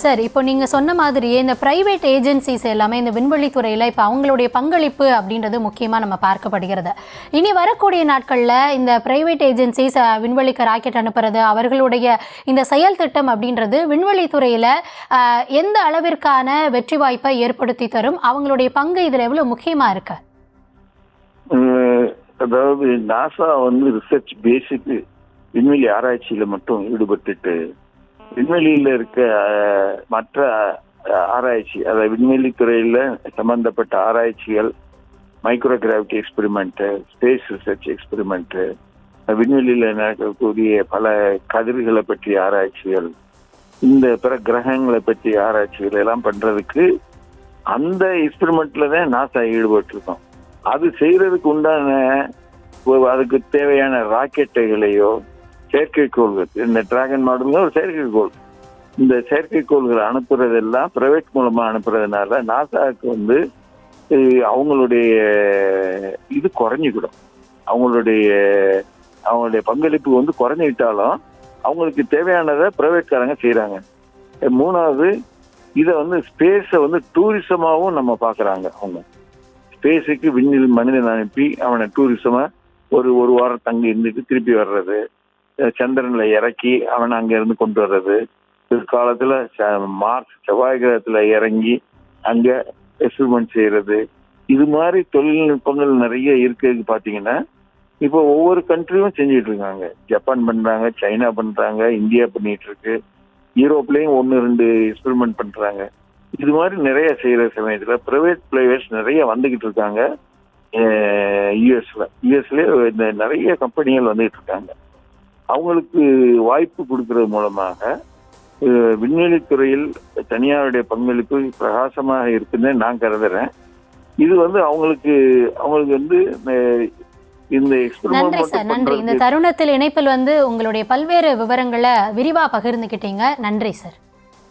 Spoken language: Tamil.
சார், இப்போ நீங்கள் சொன்ன மாதிரியே இந்த ப்ரைவேட் ஏஜென்சிஸ் எல்லாமே இந்த விண்வெளி துறையில் இப்போ அவங்களுடைய பங்களிப்பு அப்படின்றது முக்கியமாக நம்ம பார்க்கப்படுகிறது. இனி வரக்கூடிய நாட்களில் இந்த ப்ரைவேட் ஏஜென்சிஸ் விண்வெளிக்கு ராக்கெட் அனுப்புறது, அவர்களுடைய இந்த செயல் திட்டம் அப்படின்றது விண்வெளி துறையில் எந்த அளவிற்கான வெற்றி வாய்ப்பை ஏற்படுத்தி தரும்? அவங்களுடைய பங்கு இதில் எவ்வளோ முக்கியமாக இருக்கு? அதாவது நாசா ரிசர்ச் பேசிக்கு விண்வெளி ஆராய்ச்சியில மட்டும் ஈடுபட்டுட்டு விண்வெளியில இருக்க மற்ற ஆராய்ச்சி, அதாவது விண்வெளி துறையில சம்பந்தப்பட்ட ஆராய்ச்சிகள், micro gravity experiment, space research experiment, விண்வெளியில நடக்கக்கூடிய பல கதிர்களை பற்றிய ஆராய்ச்சிகள், இந்த பிற கிரகங்களை பற்றிய ஆராய்ச்சிகள் எல்லாம் பண்றதுக்கு அந்த எக்ஸ்பெரிமெண்ட்ல தான் நாசா ஈடுபட்டு இருக்கோம். அது செய்யறதுக்கு உண்டான அதுக்கு தேவையான ராக்கெட்டுகளையோ செயற்கைக்கோள்கள், இந்த டிராகன் மாடல் ஒரு செயற்கைக்கோள், இந்த செயற்கைக்கோள்களை அனுப்புறதெல்லாம் பிரைவேட் மூலமா அனுப்புறதுனால நாசாவுக்கு அவங்களுடைய இது குறைஞ்சிக்கிடும். அவங்களுடைய பங்களிப்பு குறைஞ்சிக்கிட்டாலும் அவங்களுக்கு தேவையானதை பிரைவேட்காரங்க செய்யறாங்க. மூணாவது, இதை ஸ்பேஸை டூரிசமாவும் நம்ம பாக்குறாங்க. அவங்க ஸ்பேஸுக்கு விண்ணில் மனிதன் அனுப்பி அவனை டூரிசமா ஒரு வாரம் தங்கி இருந்துட்டு திருப்பி வர்றது, சந்திரன்ல இறக்கி அவனை அங்க இருந்து கொண்டு வர்றது, பிற்காலத்துல மார்ஸ் செவ்வாய் கிரகத்துல இறங்கி அங்க எக்ஸ்பெரிமெண்ட் செய்யறது, இது மாதிரி தொழில்நுட்பங்கள் நிறைய இருக்கிறதுக்கு பாத்தீங்கன்னா இப்போ ஒவ்வொரு கண்ட்ரியும் செஞ்சுட்டு இருக்காங்க. ஜப்பான் பண்றாங்க, சைனா பண்றாங்க, இந்தியா பண்ணிட்டு இருக்கு, யூரோப்லயும் 1-2 எக்ஸ்பெரிமெண்ட் பண்றாங்க. இது மாதிரி நிறைய செய்யற சமயத்துல பிரைவேட் பிளேயர்ஸ் நிறைய வந்துகிட்டு இருக்காங்க. யூஎஸ்ல இந்த நிறைய கம்பெனிகள் வந்துகிட்டு இருக்காங்க. அவங்களுக்கு வாய்ப்பு கொடுக்கறது மூலமாக விண்வெளி துறையில் தனியாருடைய பங்களிப்பு பிரகாசமாக இருக்குன்னு நான் கருதுறேன். இது அவங்களுக்கு இந்த நன்றி சார், நன்றி. இந்த தருணத்தில் இணைப்பில் உங்களுடைய பல்வேறு விவரங்களை விரிவா பகிர்ந்துக்கிட்டீங்க. நன்றி சார்.